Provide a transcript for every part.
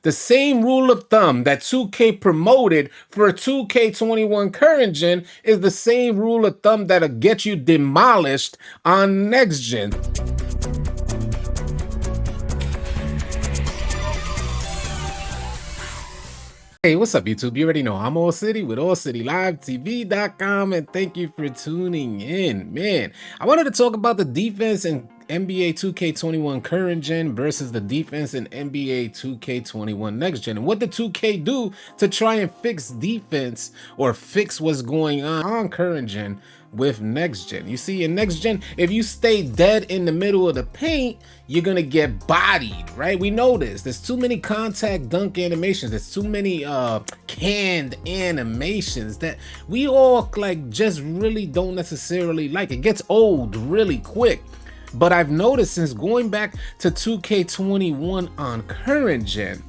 The same rule of thumb that 2K promoted for 2K21 current gen is the same rule of thumb that'll get you demolished on next gen. Hey, what's up, YouTube? You already know I'm AllCity with AllCityLiveTV.com, and thank you for tuning in. Man, I wanted to talk about the defense in NBA 2K21 current gen versus the defense in NBA 2K21 next gen, and what did 2K do to try and fix defense or fix what's going on current gen with next gen. You see, in next gen, if you stay dead in the middle of the paint, you're gonna get bodied, right? We know this. There's too many contact dunk animations. There's too many canned animations that we all like just really don't necessarily like. It gets old really quick. But I've noticed since going back to 2K21 on current gen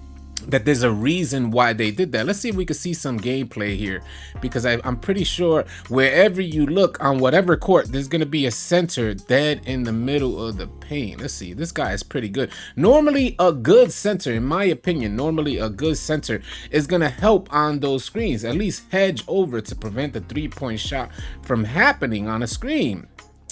that there's a reason why they did that. Let's see if we can see some gameplay here, because I'm pretty sure wherever you look on whatever court, there's going to be a center dead in the middle of the paint. Let's see. This guy is pretty good. Normally, a good center, in my opinion, normally a good center is going to help on those screens, at least hedge over to prevent the three-point shot from happening on a screen.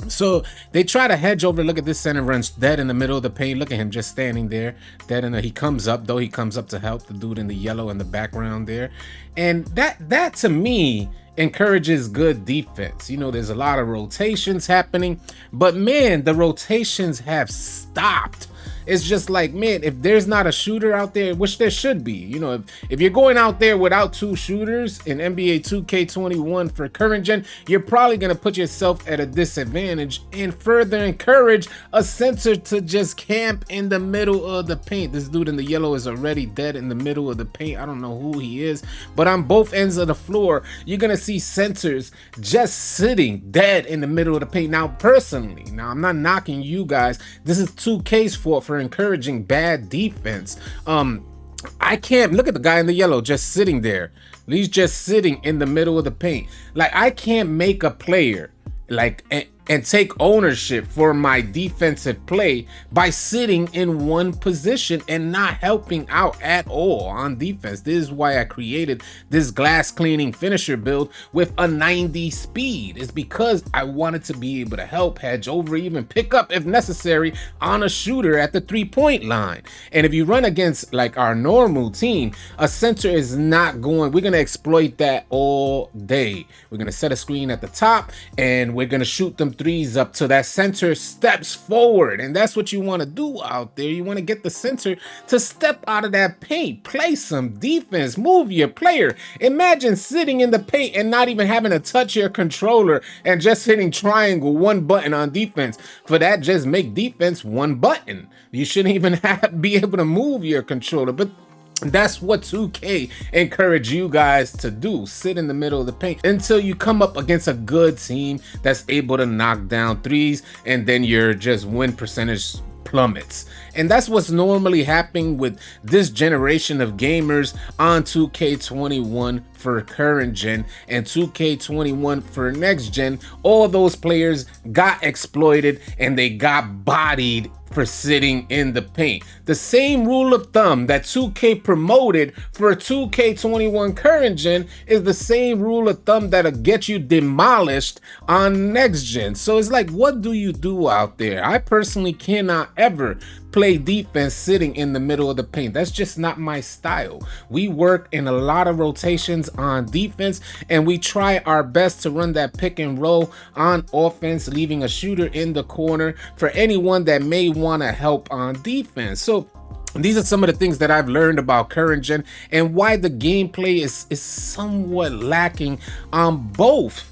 So they try to hedge over. Look at this center runs dead in the middle of the paint. Look at him just standing there dead in he comes up, though. He comes up to help the dude in the yellow in the background there. And that to me encourages good defense. You know, there's a lot of rotations happening, but man, the rotations have stopped. It's just like, man, if there's not a shooter out there, which there should be, you know, if you're going out there without two shooters in NBA 2K21 for current gen, you're probably going to put yourself at a disadvantage and further encourage a center to just camp in the middle of the paint. This dude in the yellow is already dead in the middle of the paint. I don't know who he is, but on both ends of the floor, you're going to see centers just sitting dead in the middle of the paint. Now, personally, I'm not knocking you guys. This is 2K's fault for encouraging bad defense. I can't look at the guy in the yellow just sitting there. He's just sitting in the middle of the paint. Like, I can't make a player like and take ownership for my defensive play by sitting in one position and not helping out at all on defense. This is why I created this glass cleaning finisher build with a 90 speed. It's because I wanted to be able to help hedge over, even pick up if necessary on a shooter at the 3-point line. And if you run against like our normal team, a center is not going, we're going to exploit that all day. We're going to set a screen at the top and we're going to shoot them threes up till that center steps forward. And that's what you want to do out there. You want to get the center to step out of that paint, play some defense, move your player. Imagine sitting in the paint and not even having to touch your controller and just hitting triangle, one button on defense. For that, just make defense one button. You shouldn't even be able to move your controller. But that's what 2K encourage you guys to do. Sit in the middle of the paint until you come up against a good team that's able to knock down threes, and then your just win percentage plummets. And that's what's normally happening with this generation of gamers on 2K21 for current gen and 2K21 for next gen. All those players got exploited and they got bodied for sitting in the paint. The same rule of thumb that 2K promoted for 2K21 current gen is the same rule of thumb that'll get you demolished on next gen. So it's like, what do you do out there? I personally cannot ever play defense sitting in the middle of the paint. That's just not my style. We work in a lot of rotations on defense and we try our best to run that pick and roll on offense, leaving a shooter in the corner for anyone that may want to help on defense. So these are some of the things that I've learned about current gen and why the gameplay is somewhat lacking on both.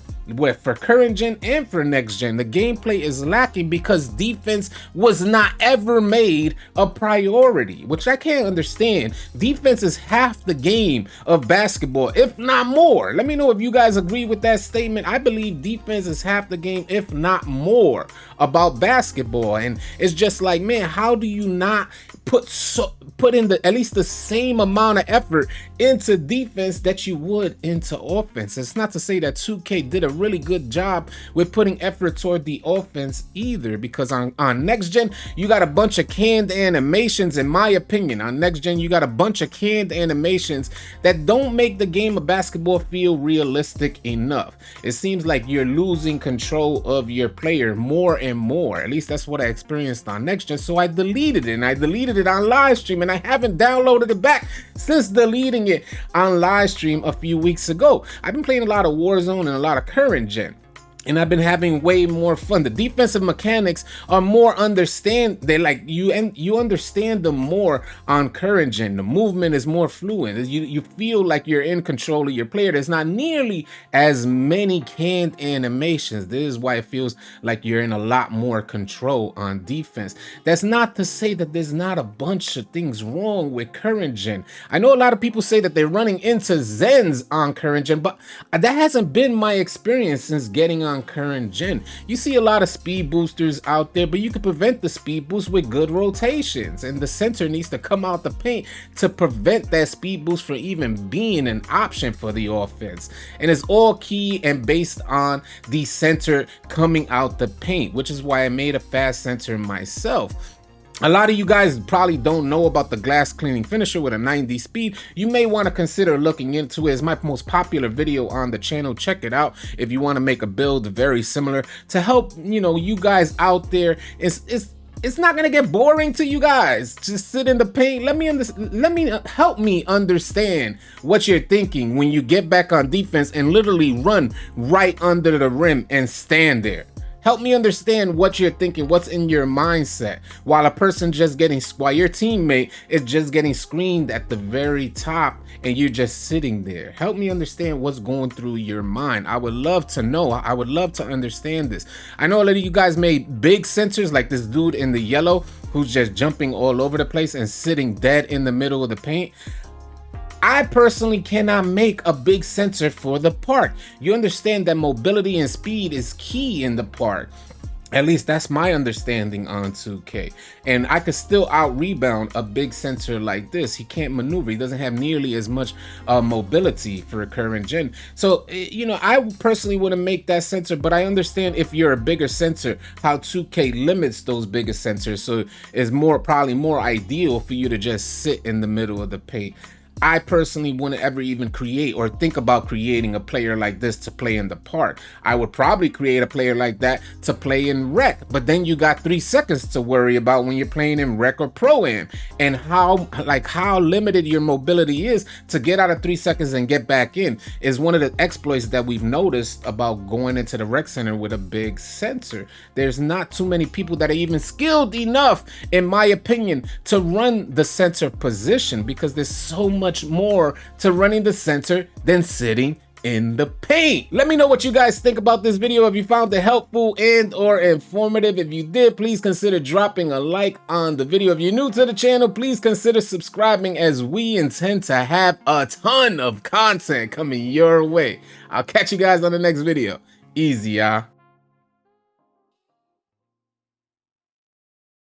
For current gen and for next gen, the gameplay is lacking because defense was not ever made a priority, which I can't understand. Defense is half the game of basketball, if not more. Let me know if you guys agree with that statement. I believe defense is half the game, if not more, about basketball. And it's just like, man, how do you not put in at least the same amount of effort into defense that you would into offense? It's not to say that 2K did a really good job with putting effort toward the offense either, because on next gen, you got a bunch of canned animations. In my opinion, on next gen, you got a bunch of canned animations that don't make the game of basketball feel realistic enough. It seems like you're losing control of your player more and more. At least that's what I experienced on next gen. So I deleted it, and I deleted it on live stream, and I haven't downloaded it back since deleting it on live stream a few weeks ago. I've been playing a lot of Warzone and a lot of current gen, and I've been having way more fun. The defensive mechanics are more you understand them more on current gen. The movement is more fluid. You feel like you're in control of your player. There's not nearly as many canned animations. This is why it feels like you're in a lot more control on defense. That's not to say that there's not a bunch of things wrong with current gen. I know a lot of people say that they're running into Zens on current gen, but that hasn't been my experience since getting on current gen. You see a lot of speed boosters out there, but you can prevent the speed boost with good rotations, and the center needs to come out the paint to prevent that speed boost from even being an option for the offense. And it's all key and based on the center coming out the paint, which is why I made a fast center myself. A lot of you guys probably don't know about the glass cleaning finisher with a 90 speed. You may want to consider looking into it. It's my most popular video on the channel. Check it out if you want to make a build very similar to help, you guys out there. It's not gonna get boring to you guys. Just sit in the paint. Help me understand what you're thinking when you get back on defense and literally run right under the rim and stand there. Help me understand what you're thinking, what's in your mindset, while your teammate is just getting screened at the very top and you're just sitting there. Help me understand what's going through your mind. I would love to know. I would love to understand this. I know a lot of you guys made big centers like this dude in the yellow who's just jumping all over the place and sitting dead in the middle of the paint. I personally cannot make a big center for the park. You understand that mobility and speed is key in the park. At least that's my understanding on 2K. And I could still out-rebound a big center like this. He can't maneuver. He doesn't have nearly as much mobility for a current gen. So, I personally wouldn't make that center, but I understand if you're a bigger center, how 2K limits those bigger centers. So it's probably more ideal for you to just sit in the middle of the paint. I personally wouldn't ever even create or think about creating a player like this to play in the park. I would probably create a player like that to play in rec, but then you got 3 seconds to worry about when you're playing in rec or pro-am, and how limited your mobility is to get out of 3 seconds and get back in is one of the exploits that we've noticed about going into the rec center with a big center. There's not too many people that are even skilled enough, in my opinion, to run the center position, because there's so much more to running the center than sitting in the paint. Let me know what you guys think about this video. If you found it helpful and or informative. If you did, please consider dropping a like on the video. If you're new to the channel, please consider subscribing, as we intend to have a ton of content coming your way. I'll catch you guys on the next video. Easy, y'all.